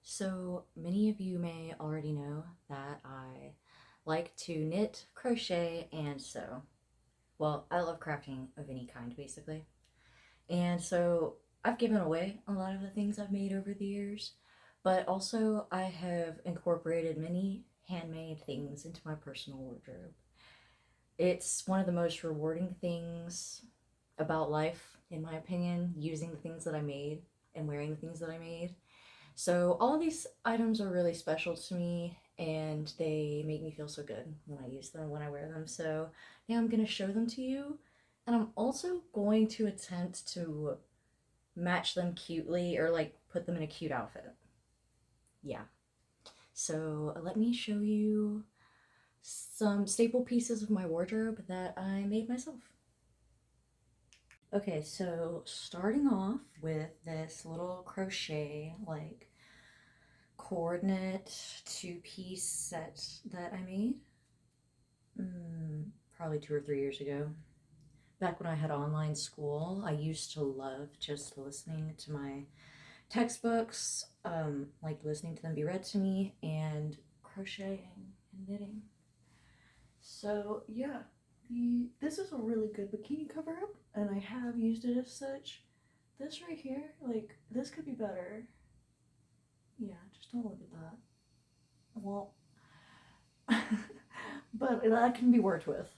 So many of you may already know that I like to knit, crochet, and sew. Well, I love crafting of any kind, basically. And so I've given away a lot of the things I've made over the years, but also I have incorporated many handmade things into my personal wardrobe. It's one of the most rewarding things about life, in my opinion, using the things that I made and wearing the things that I made. So all of these items are really special to me and they make me feel so good when I use them, when I wear them. So now I'm going to show them to you. And I'm also going to attempt to match them cutely or like put them in a cute outfit. Yeah. So let me show you some staple pieces of my wardrobe that I made myself. Okay, so starting off with this little crochet like coordinate two-piece set that I made probably 2 or 3 years ago. Back when I had online school, I used to love just listening to my textbooks, like listening to them be read to me, and crocheting and knitting. So yeah, this is a really good bikini cover up, and I have used it as such. This right here, like this could be better. Yeah, just don't look at that. Well, but that can be worked with.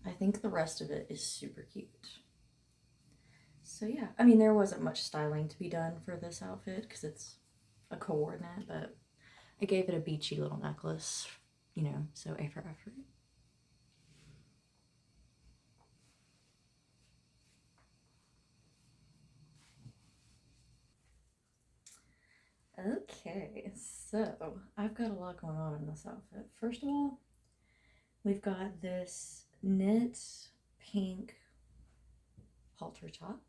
I think the rest of it is super cute. So yeah, I mean, there wasn't much styling to be done for this outfit because it's a coordinate, but I gave it a beachy little necklace, you know, so A for effort. Okay, so I've got a lot going on in this outfit. First of all, we've got this knit pink halter top.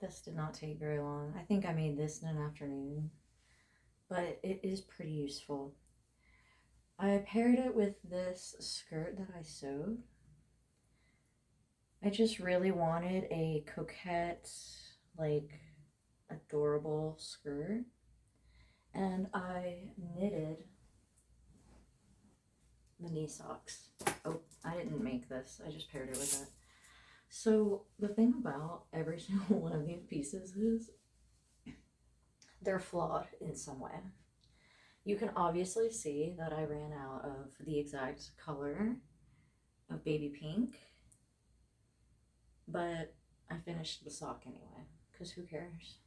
This did not take very long. I think I made this in an afternoon, but it is pretty useful. I paired it with this skirt that I sewed. I just really wanted a coquette, like adorable skirt, and I knitted the knee socks. Oh, I didn't make this, I just paired it with it. So the thing about every single one of these pieces is they're flawed in some way. You can obviously see that I ran out of the exact color of baby pink, but I finished the sock anyway, because who cares?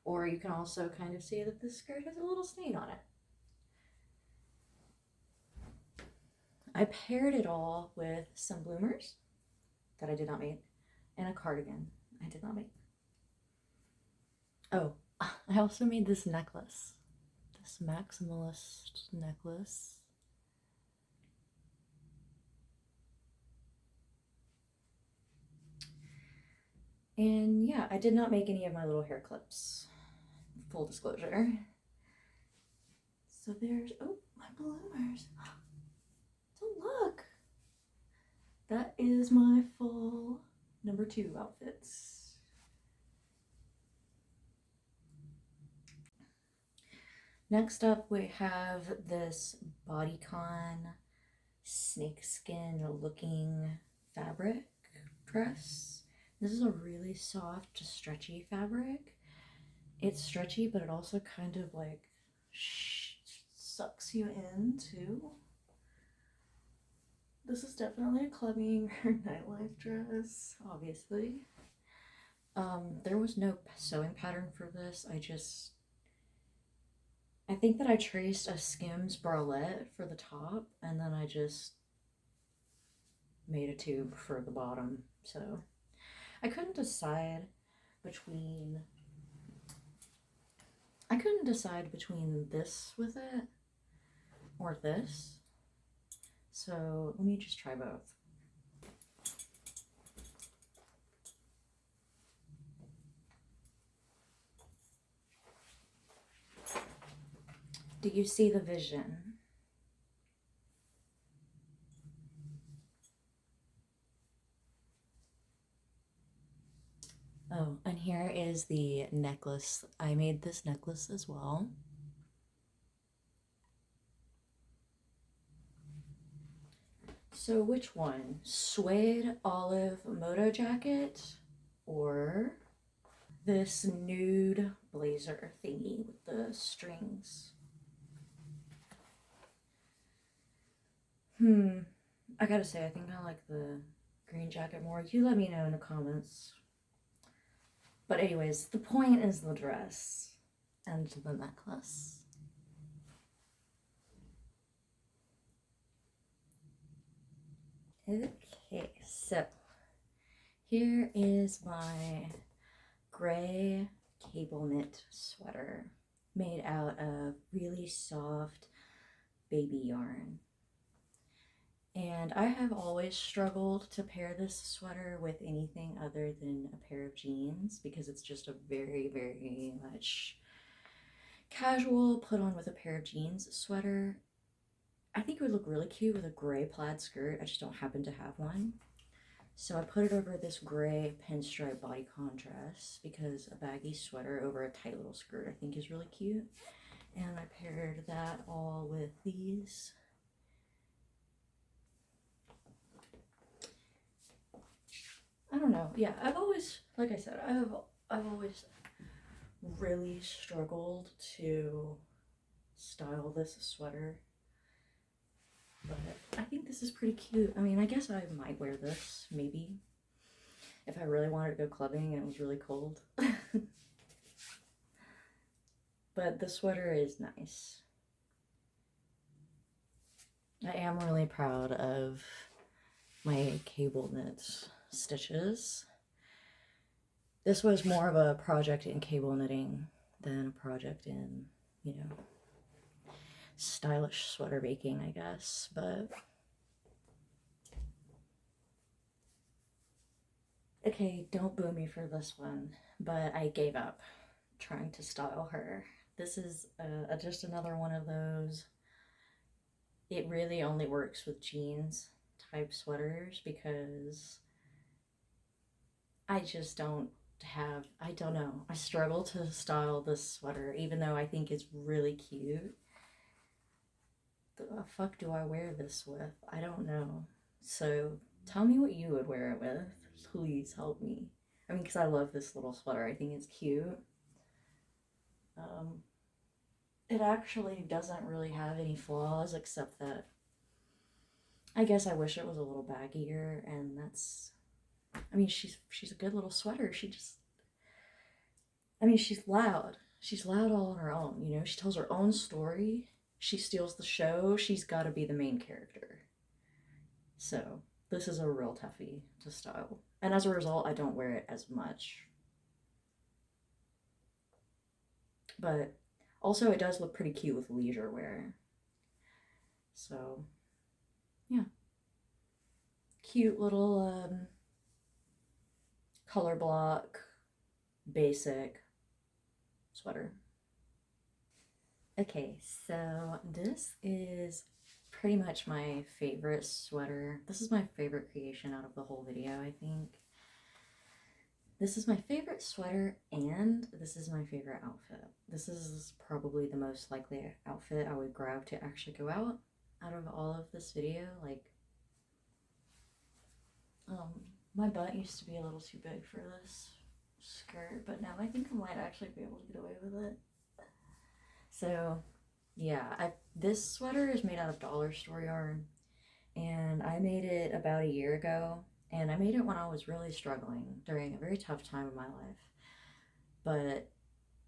Or you can also kind of see that this skirt has a little stain on it. I paired it all with some bloomers that I did not make and a cardigan I did not make. Oh, I also made this necklace, this maximalist necklace. And yeah, I did not make any of my little hair clips, full disclosure. So there's, oh, my bloomers. So look, that is my full number 2 outfits. Next up, we have this bodycon snakeskin looking fabric dress. This is a really soft, stretchy fabric. It's stretchy, but it also kind of like sucks you in too. This is definitely a clubbing or nightlife dress, obviously. There was no sewing pattern for this. I think that I traced a Skims bralette for the top, and then I just made a tube for the bottom. So I couldn't decide between this with it or this. So let me just try both. Do you see the vision? Oh, and here is is the necklace. I made this necklace as well. So which one? Suede olive moto jacket or this nude blazer thingy with the strings? I gotta say, I think I like the green jacket more. You let me know in the comments. But anyways, the point is the dress and the necklace. Okay, so here is my gray cable knit sweater made out of really soft baby yarn. And I have always struggled to pair this sweater with anything other than a pair of jeans because it's just a very, very much casual put on with a pair of jeans sweater. I think it would look really cute with a gray plaid skirt. I just don't happen to have one. So I put it over this gray pinstripe bodycon dress because a baggy sweater over a tight little skirt I think is really cute. And I paired that all with these. I don't know. Yeah, I've always, like I said, I've always really struggled to style this sweater. But I think this is pretty cute. I mean, I guess I might wear this, maybe, if I really wanted to go clubbing and it was really cold. But the sweater is nice. I am really proud of my cable knit stitches. This was more of a project in cable knitting than a project in, you know, stylish sweater making, I guess, but okay, don't boo me for this one, but I gave up trying to style her. This is just another one of those, it really only works with jeans type sweaters because I just don't have, I don't know, I struggle to style this sweater even though I think it's really cute. The fuck do I wear this with? I don't know. So tell me what you would wear it with. Please help me. I mean, because I love this little sweater. I think it's cute. It actually doesn't really have any flaws except that I guess I wish it was a little baggier, and that's, I mean, she's a good little sweater. She just, I mean, she's loud. She's loud all on her own, you know? She tells her own story. She steals the show. She's got to be the main character. So this is a real toughie to style. And as a result, I don't wear it as much. But also it does look pretty cute with leisure wear. So yeah. Cute little color block, basic sweater. Okay, so this is pretty much my favorite sweater. This is my favorite creation out of the whole video, I think. This is my favorite sweater and this is my favorite outfit. This is probably the most likely outfit I would grab to actually go out of all of this video. Like, my butt used to be a little too big for this skirt, but now I think I might actually be able to get away with it. So yeah, this sweater is made out of dollar store yarn and I made it about a year ago, and I made it when I was really struggling during a very tough time in my life. But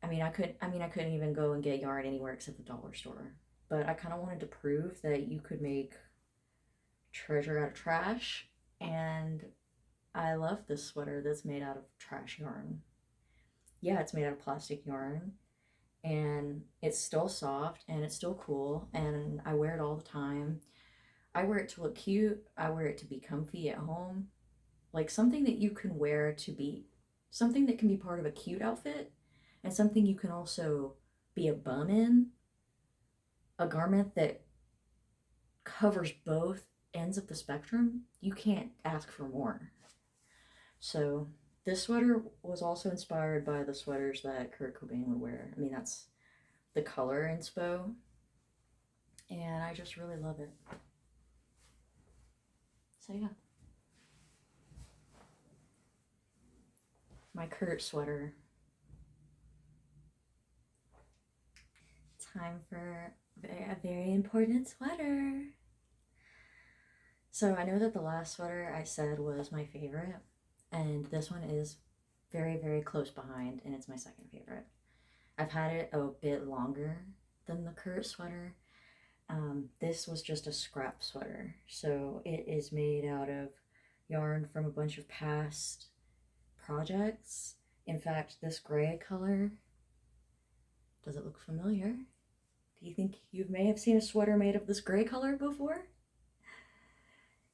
I mean, I couldn't even go and get yarn anywhere except the dollar store. But I kind of wanted to prove that you could make treasure out of trash, and I love this sweater that's made out of trash yarn. Yeah, it's made out of plastic yarn, and it's still soft and it's still cool, and I wear it all the time. I wear it to look cute. I wear it to be comfy at home. Like something that you can wear to be, something that can be part of a cute outfit and something you can also be a bum in. A garment that covers both ends of the spectrum. You can't ask for more. So This sweater was also inspired by the sweaters that Kurt Cobain would wear. I mean, that's the color inspo, and I just really love it. So yeah, my Kurt sweater. Time for a very important sweater. So I know that the last sweater I said was my favorite, and this one is very, very close behind, and it's my second favorite. I've had it a bit longer than the Kurt sweater. This was just a scrap sweater, so it is made out of yarn from a bunch of past projects. In fact, this gray color, does it look familiar? Do you think you may have seen a sweater made of this gray color before?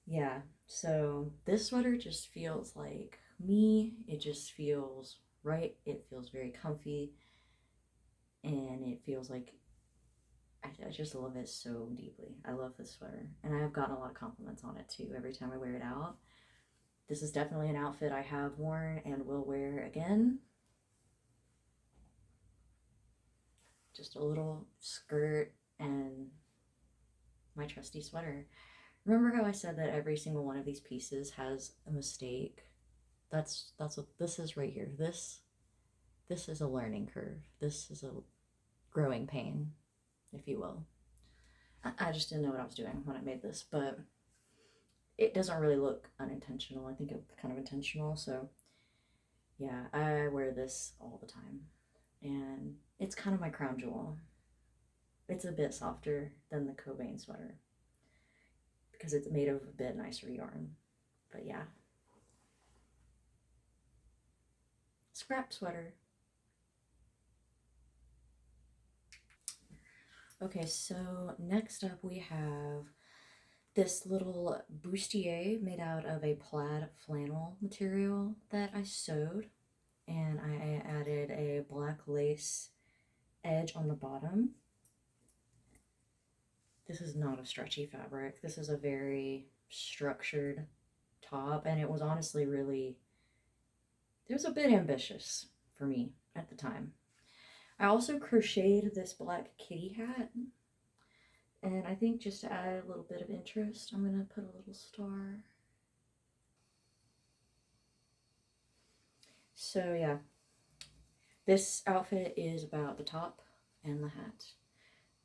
Yeah, so this sweater just feels like me. It just feels right. It feels very comfy, and it feels like I just love it so deeply. I love this sweater, and I have gotten a lot of compliments on it too every time I wear it out. This is definitely an outfit I have worn and will wear again. Just a little skirt and my trusty sweater. Remember how I said that every single one of these pieces has a mistake? That's what this is right here. This is a learning curve. This is a growing pain, if you will. I just didn't know what I was doing when I made this, but it doesn't really look unintentional. I think it's kind of intentional. So yeah, I wear this all the time, and it's kind of my crown jewel. It's a bit softer than the Cobain sweater because it's made of a bit nicer yarn. But yeah, scrap sweater. Okay, so next up we have this little bustier made out of a plaid flannel material that I sewed, and I added a black lace edge on the bottom. This is not a stretchy fabric. This is a very structured top, and it was honestly really, it was a bit ambitious for me at the time. I also crocheted this black kitty hat, and I think just to add a little bit of interest, I'm gonna put a little star. So yeah, this outfit is about the top and the hat.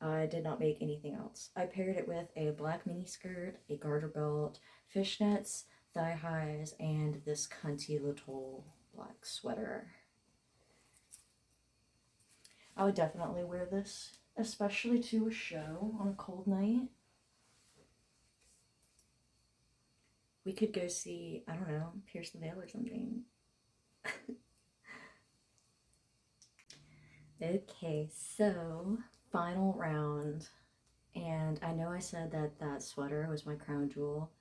I did not make anything else. I paired it with a black mini skirt, a garter belt, fishnets, thigh highs, and this cunty little black sweater. I would definitely wear this, especially to a show on a cold night. We could go see, I don't know, Pierce the Veil or something. Okay, so final round. And I know I said that that sweater was my crown jewel.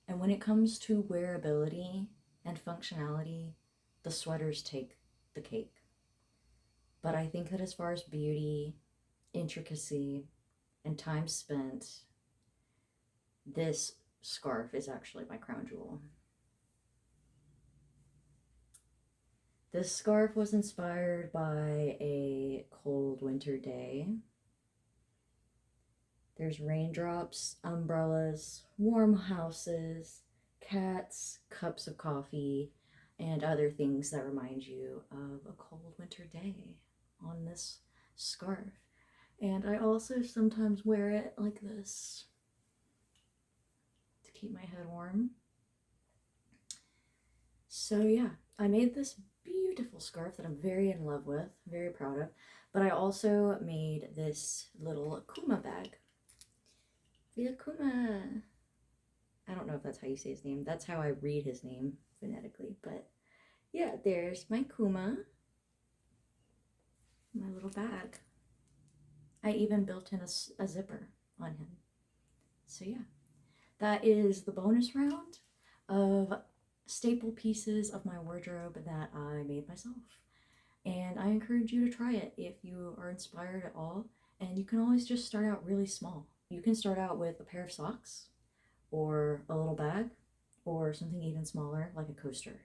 And when it comes to wearability and functionality, the sweaters take the cake. But I think that as far as beauty, intricacy, and time spent, this scarf is actually my crown jewel. This scarf was inspired by a cold winter day. There's raindrops, umbrellas, warm houses, cats, cups of coffee, and other things that remind you of a cold winter day on this scarf. And I also sometimes wear it like this to keep my head warm. So yeah, I made this beautiful scarf that I'm very in love with, very proud of. But I also made this little Kuma bag. The Kuma. I don't know if that's how you say his name. That's how I read his name phonetically. But yeah, there's my Kuma. My little bag. I even built in a zipper on him. So yeah, that is the bonus round of staple pieces of my wardrobe that I made myself. And I encourage you to try it if you are inspired at all. And you can always just start out really small. You can start out with a pair of socks or a little bag or something even smaller like a coaster.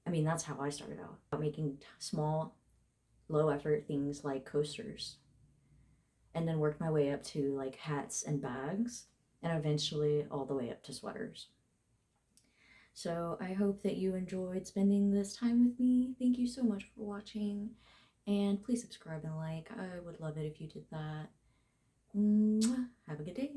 I mean, that's how I started out, making small, low effort things like coasters, and then worked my way up to like hats and bags, and eventually all the way up to sweaters. So I hope that you enjoyed spending this time with me. Thank you so much for watching, and please subscribe and like. I would love it if you did that. Mwah. Have a good day.